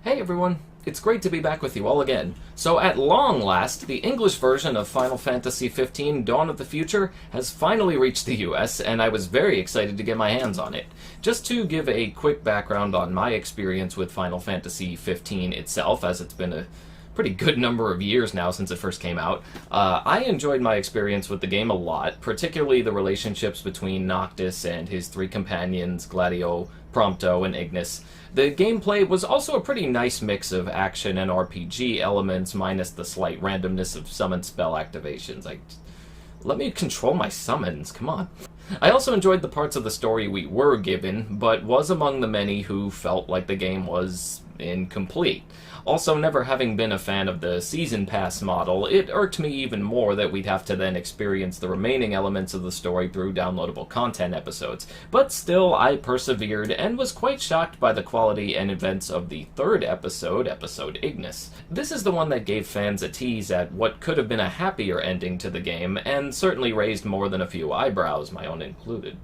Hey everyone, it's great to be back with you all again. So at long last, the English version of Final Fantasy XV Dawn of the Future has finally reached the US, and I was very excited to get my hands on it. Just to give a quick background on my experience with Final Fantasy XV itself, as it's been a pretty good number of years now since it first came out, I enjoyed my experience with the game a lot, particularly the relationships between Noctis and his three companions, Gladio, Prompto, and Ignis. The gameplay was also a pretty nice mix of action and RPG elements, minus the slight randomness of summon spell activations. Let me control my summons, come on. I also enjoyed the parts of the story we were given, but was among the many who felt like the game was incomplete. Also, never having been a fan of the Season Pass model, it irked me even more that we'd have to then experience the remaining elements of the story through downloadable content episodes. But still, I persevered and was quite shocked by the quality and events of the third episode, episode Ignis. This is the one that gave fans a tease at what could have been a happier ending to the game, and certainly raised more than a few eyebrows, my own included.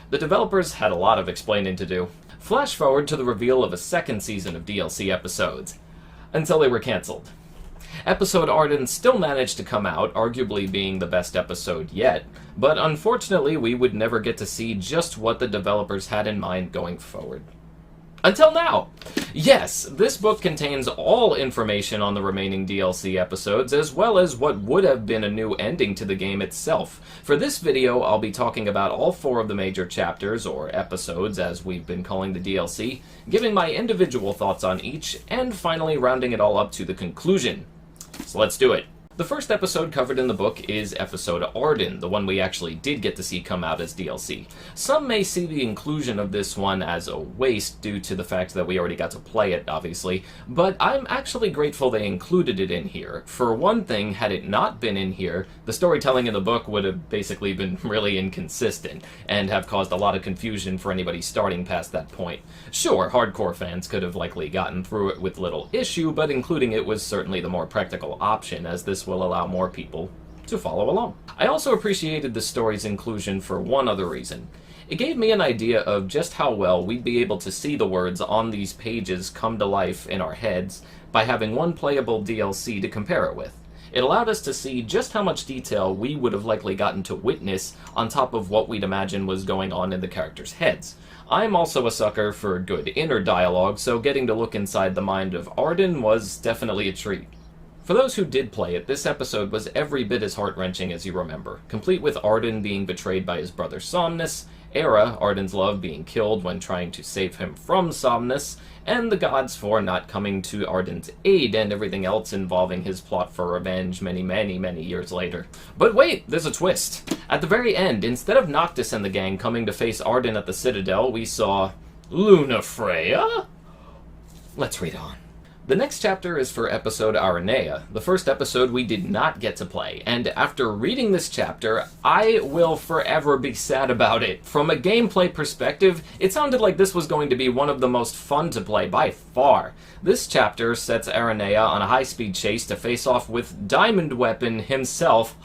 The developers had a lot of explaining to do. Flash forward to the reveal of a second season of DLC episodes, until they were cancelled. Episode Arden still managed to come out, arguably being the best episode yet, but unfortunately we would never get to see just what the developers had in mind going forward. Until now! Yes, this book contains all information on the remaining DLC episodes, as well as what would have been a new ending to the game itself. For this video, I'll be talking about all 4 of the major chapters, or episodes as we've been calling the DLC, giving my individual thoughts on each, and finally rounding it all up to the conclusion. So let's do it. The first episode covered in the book is episode Arden, the one we actually did get to see come out as DLC. Some may see the inclusion of this one as a waste due to the fact that we already got to play it, obviously, but I'm actually grateful they included it in here. For one thing, had it not been in here, the storytelling in the book would have basically been really inconsistent, and have caused a lot of confusion for anybody starting past that point. Sure, hardcore fans could have likely gotten through it with little issue, but including it was certainly the more practical option, as this will allow more people to follow along. I also appreciated the story's inclusion for one other reason. It gave me an idea of just how well we'd be able to see the words on these pages come to life in our heads by having one playable DLC to compare it with. It allowed us to see just how much detail we would have likely gotten to witness on top of what we'd imagine was going on in the characters' heads. I'm also a sucker for good inner dialogue, so getting to look inside the mind of Arden was definitely a treat. For those who did play it, this episode was every bit as heart-wrenching as you remember, complete with Arden being betrayed by his brother Somnus, Era, Arden's love, being killed when trying to save him from Somnus, and the gods for not coming to Arden's aid, and everything else involving his plot for revenge many years later. But wait, there's a twist. At the very end, instead of Noctis and the gang coming to face Arden at the Citadel, we saw Lunafreya? Let's read on. The next chapter is for episode Aranea, the first episode we did not get to play, and after reading this chapter, I will forever be sad about it. From a gameplay perspective, it sounded like this was going to be one of the most fun to play by far. This chapter sets Aranea on a high-speed chase to face off with Diamond Weapon himself.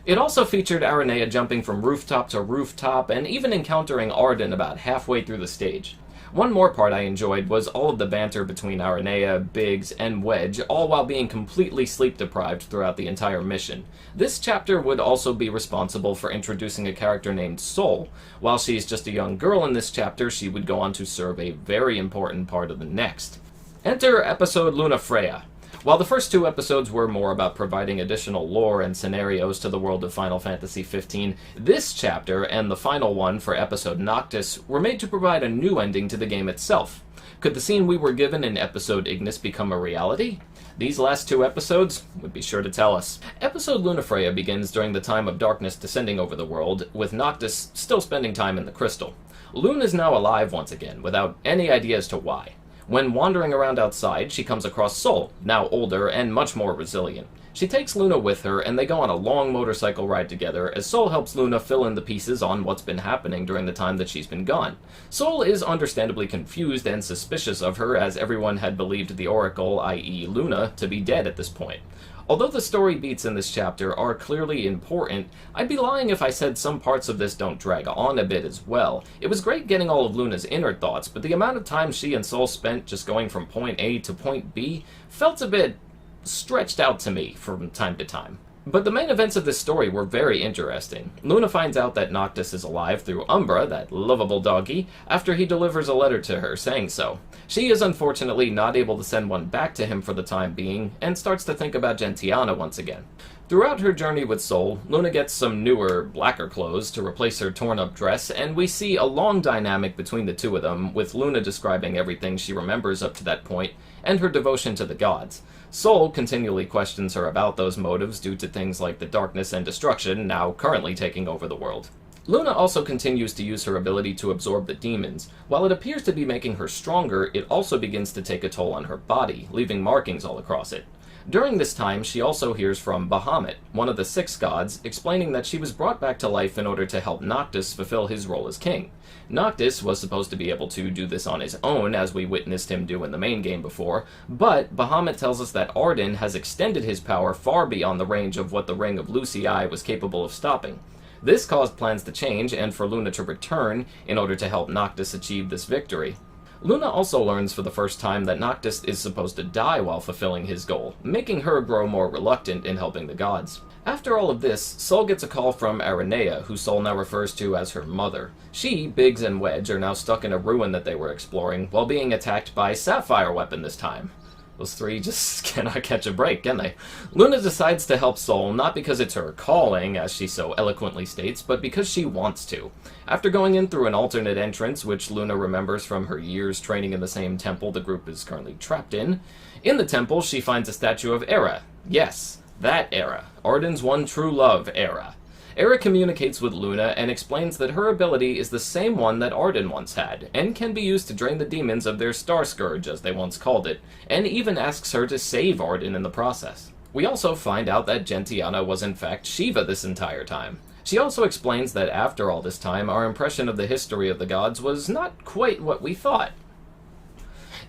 It also featured Aranea jumping from rooftop to rooftop, and even encountering Arden about halfway through the stage. One more part I enjoyed was all of the banter between Aranea, Biggs, and Wedge, all while being completely sleep-deprived throughout the entire mission. This chapter would also be responsible for introducing a character named Sol. While she's just a young girl in this chapter, she would go on to serve a very important part of the next. Enter episode Lunafreya. While the first 2 episodes were more about providing additional lore and scenarios to the world of Final Fantasy XV, this chapter, and the final one for episode Noctis, were made to provide a new ending to the game itself. Could the scene we were given in episode Ignis become a reality? These last 2 episodes would be sure to tell us. Episode Lunafreya begins during the time of darkness descending over the world, with Noctis still spending time in the crystal. Lune is now alive once again, without any idea as to why. When wandering around outside, she comes across Sol, now older and much more resilient. She takes Luna with her, and they go on a long motorcycle ride together, as Sol helps Luna fill in the pieces on what's been happening during the time that she's been gone. Sol is understandably confused and suspicious of her, as everyone had believed the Oracle, i.e. Luna, to be dead at this point. Although the story beats in this chapter are clearly important, I'd be lying if I said some parts of this don't drag on a bit as well. It was great getting all of Luna's inner thoughts, but the amount of time she and Sol spent just going from point A to point B felt a bit stretched out to me from time to time. But the main events of this story were very interesting. Luna finds out that Noctis is alive through Umbra, that lovable doggy, after he delivers a letter to her saying so. She is unfortunately not able to send one back to him for the time being, and starts to think about Gentiana once again. Throughout her journey with Sol, Luna gets some newer, blacker clothes to replace her torn-up dress, and we see a long dynamic between the two of them, with Luna describing everything she remembers up to that point, and her devotion to the gods. Sol continually questions her about those motives due to things like the darkness and destruction now currently taking over the world. Luna also continues to use her ability to absorb the demons. While it appears to be making her stronger, it also begins to take a toll on her body, leaving markings all across it. During this time, she also hears from Bahamut, one of the 6 gods, explaining that she was brought back to life in order to help Noctis fulfill his role as king. Noctis was supposed to be able to do this on his own, as we witnessed him do in the main game before, but Bahamut tells us that Arden has extended his power far beyond the range of what the Ring of Lucii was capable of stopping. This caused plans to change, and for Luna to return in order to help Noctis achieve this victory. Luna also learns for the first time that Noctis is supposed to die while fulfilling his goal, making her grow more reluctant in helping the gods. After all of this, Sol gets a call from Aranea, who Sol now refers to as her mother. She, Biggs, and Wedge are now stuck in a ruin that they were exploring, while being attacked by Sapphire Weapon this time. Those 3 just cannot catch a break, can they? Luna decides to help Sol, not because it's her calling, as she so eloquently states, but because she wants to. After going in through an alternate entrance, which Luna remembers from her years training in the same temple the group is currently trapped in the temple she finds a statue of Hera. Yes, that Hera. Arden's one true love, Hera. Hera communicates with Luna and explains that her ability is the same one that Arden once had, and can be used to drain the demons of their Star Scourge, as they once called it, and even asks her to save Arden in the process. We also find out that Gentiana was in fact Shiva this entire time. She also explains that after all this time, our impression of the history of the gods was not quite what we thought.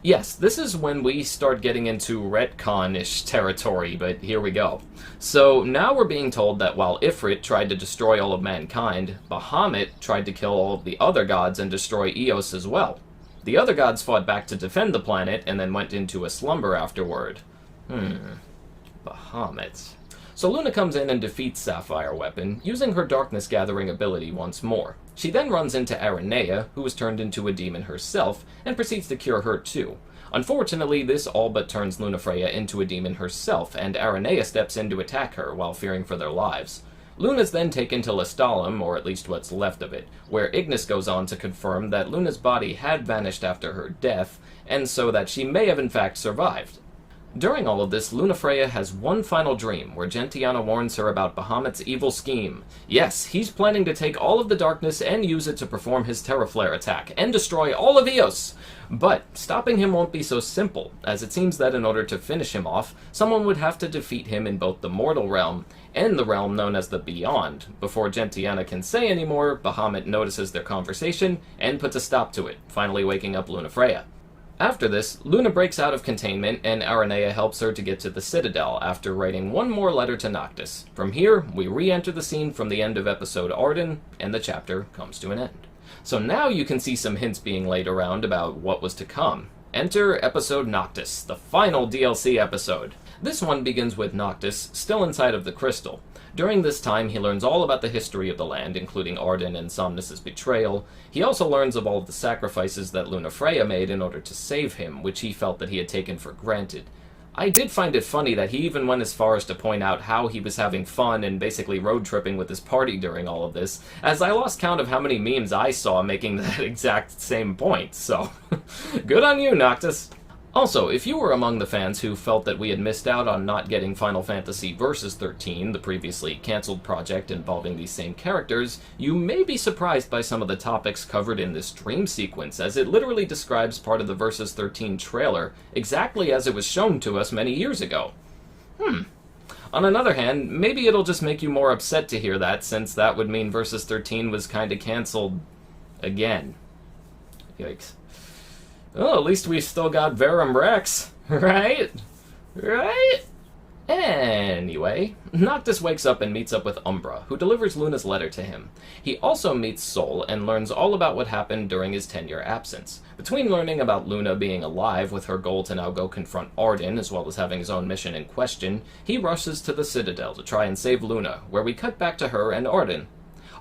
Yes, this is when we start getting into retcon-ish territory, but here we go. So now we're being told that while Ifrit tried to destroy all of mankind, Bahamut tried to kill all of the other gods and destroy Eos as well. The other gods fought back to defend the planet and then went into a slumber afterward. Bahamut. So Luna comes in and defeats Sapphire Weapon, using her Darkness Gathering ability once more. She then runs into Aranea, who was turned into a demon herself, and proceeds to cure her too. Unfortunately, this all but turns Lunafreya into a demon herself, and Aranea steps in to attack her while fearing for their lives. Luna's then taken to Lestalem, or at least what's left of it, where Ignis goes on to confirm that Luna's body had vanished after her death, and so that she may have in fact survived. During all of this, Lunafreya has one final dream, where Gentiana warns her about Bahamut's evil scheme. Yes, he's planning to take all of the darkness and use it to perform his Terraflare attack, and destroy all of Eos! But stopping him won't be so simple, as it seems that in order to finish him off, someone would have to defeat him in both the mortal realm and the realm known as the Beyond. Before Gentiana can say any more, Bahamut notices their conversation and puts a stop to it, finally waking up Lunafreya. After this, Luna breaks out of containment, and Aranea helps her to get to the Citadel after writing one more letter to Noctis. From here, we re-enter the scene from the end of episode Arden, and the chapter comes to an end. So now you can see some hints being laid around about what was to come. Enter episode Noctis, the final DLC episode. This one begins with Noctis still inside of the crystal. During this time, he learns all about the history of the land, including Arden and Somnus' betrayal. He also learns of all of the sacrifices that Lunafreya made in order to save him, which he felt that he had taken for granted. I did find it funny that he even went as far as to point out how he was having fun and basically road tripping with his party during all of this, as I lost count of how many memes I saw making that exact same point, so good on you, Noctis! Also, if you were among the fans who felt that we had missed out on not getting Final Fantasy Versus 13, the previously cancelled project involving these same characters, you may be surprised by some of the topics covered in this dream sequence, as it literally describes part of the Versus 13 trailer exactly as it was shown to us many years ago. On another hand, maybe it'll just make you more upset to hear that, since that would mean Versus 13 was kinda cancelled again. Yikes. Well, at least we still got Verum Rex, right? Right? Anyway, Noctis wakes up and meets up with Umbra, who delivers Luna's letter to him. He also meets Sol and learns all about what happened during his 10-year absence. Between learning about Luna being alive with her goal to now go confront Arden, as well as having his own mission in question, he rushes to the Citadel to try and save Luna, where we cut back to her and Arden.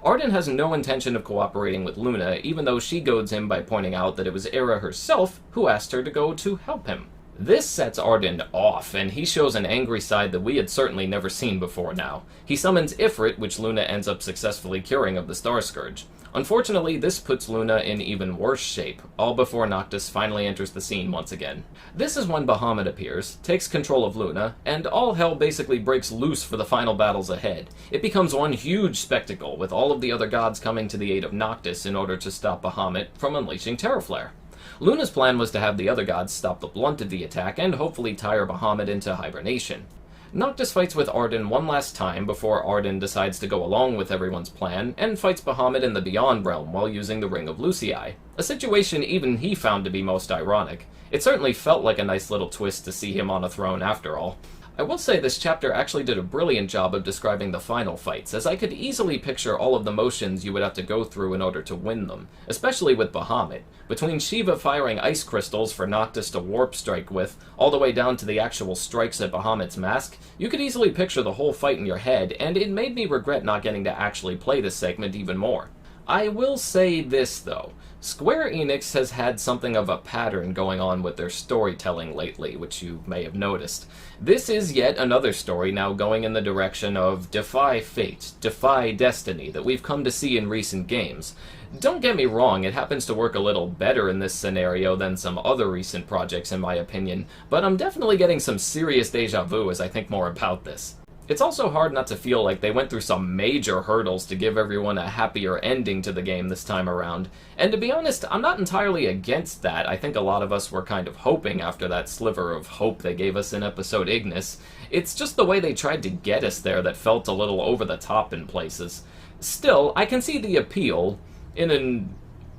Arden has no intention of cooperating with Luna, even though she goads him by pointing out that it was Era herself who asked her to go to help him. This sets Arden off, and he shows an angry side that we had certainly never seen before now. He summons Ifrit, which Luna ends up successfully curing of the Star Scourge. Unfortunately, this puts Luna in even worse shape, all before Noctis finally enters the scene once again. This is when Bahamut appears, takes control of Luna, and all hell basically breaks loose for the final battles ahead. It becomes one huge spectacle, with all of the other gods coming to the aid of Noctis in order to stop Bahamut from unleashing Terraflare. Luna's plan was to have the other gods stop the blunt of the attack and hopefully tire Bahamut into hibernation. Noctis fights with Arden one last time before Arden decides to go along with everyone's plan and fights Bahamut in the Beyond Realm while using the Ring of Lucii, a situation even he found to be most ironic. It certainly felt like a nice little twist to see him on a throne after all. I will say this chapter actually did a brilliant job of describing the final fights, as I could easily picture all of the motions you would have to go through in order to win them, especially with Bahamut. Between Shiva firing ice crystals for Noctis to warp strike with, all the way down to the actual strikes at Bahamut's mask, you could easily picture the whole fight in your head, and it made me regret not getting to actually play this segment even more. I will say this, though. Square Enix has had something of a pattern going on with their storytelling lately, which you may have noticed. This is yet another story now going in the direction of defy fate, defy destiny that we've come to see in recent games. Don't get me wrong, it happens to work a little better in this scenario than some other recent projects in my opinion, but I'm definitely getting some serious deja vu as I think more about this. It's also hard not to feel like they went through some major hurdles to give everyone a happier ending to the game this time around. And to be honest, I'm not entirely against that. I think a lot of us were kind of hoping after that sliver of hope they gave us in episode Ignis. It's just the way they tried to get us there that felt a little over the top in places. Still, I can see the appeal in an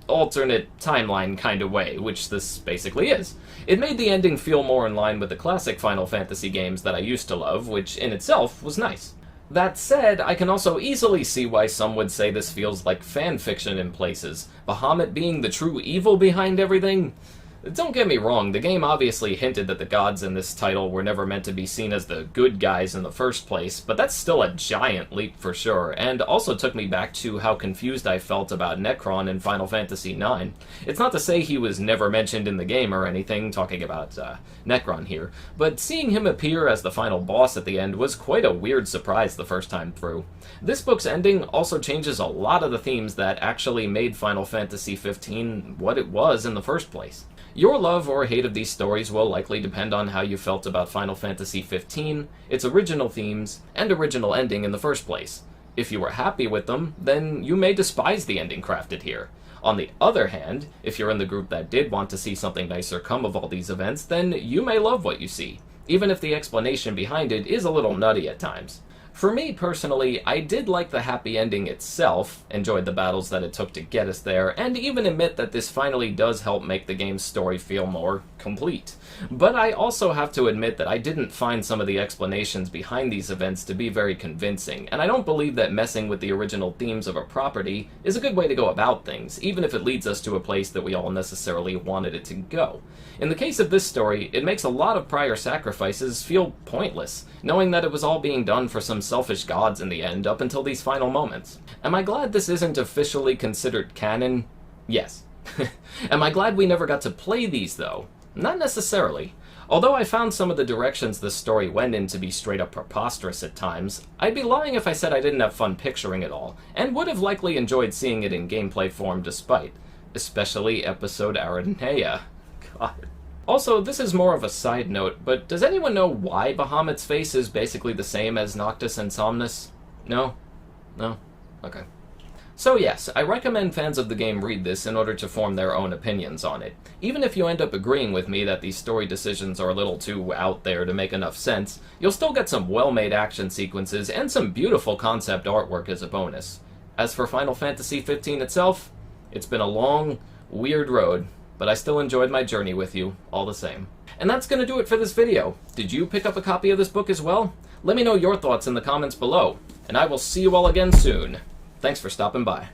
alternate timeline kind of way, which this basically is. It made the ending feel more in line with the classic Final Fantasy games that I used to love, which in itself was nice. That said, I can also easily see why some would say this feels like fanfiction in places, Bahamut being the true evil behind everything. Don't get me wrong, the game obviously hinted that the gods in this title were never meant to be seen as the good guys in the first place, but that's still a giant leap for sure, and also took me back to how confused I felt about Necron in Final Fantasy IX. It's not to say he was never mentioned in the game or anything, talking about Necron here, but seeing him appear as the final boss at the end was quite a weird surprise the first time through. This book's ending also changes a lot of the themes that actually made Final Fantasy XV what it was in the first place. Your love or hate of these stories will likely depend on how you felt about Final Fantasy XV, its original themes, and original ending in the first place. If you were happy with them, then you may despise the ending crafted here. On the other hand, if you're in the group that did want to see something nicer come of all these events, then you may love what you see, even if the explanation behind it is a little nutty at times. For me, personally, I did like the happy ending itself, enjoyed the battles that it took to get us there, and even admit that this finally does help make the game's story feel more complete. But I also have to admit that I didn't find some of the explanations behind these events to be very convincing, and I don't believe that messing with the original themes of a property is a good way to go about things, even if it leads us to a place that we all necessarily wanted it to go. In the case of this story, it makes a lot of prior sacrifices feel pointless, knowing that it was all being done for some selfish gods in the end up until these final moments. Am I glad this isn't officially considered canon? Yes. Am I glad we never got to play these, though? Not necessarily. Although I found some of the directions this story went in to be straight up preposterous at times, I'd be lying if I said I didn't have fun picturing it all, and would have likely enjoyed seeing it in gameplay form despite. Especially episode Ardenea. God. Also, this is more of a side note, but does anyone know why Bahamut's face is basically the same as Noctis and Somnus? No? No? Okay. So yes, I recommend fans of the game read this in order to form their own opinions on it. Even if you end up agreeing with me that these story decisions are a little too out there to make enough sense, you'll still get some well-made action sequences and some beautiful concept artwork as a bonus. As for Final Fantasy XV itself, it's been a long, weird road, but I still enjoyed my journey with you, all the same. And that's going to do it for this video. Did you pick up a copy of this book as well? Let me know your thoughts in the comments below, and I will see you all again soon. Thanks for stopping by.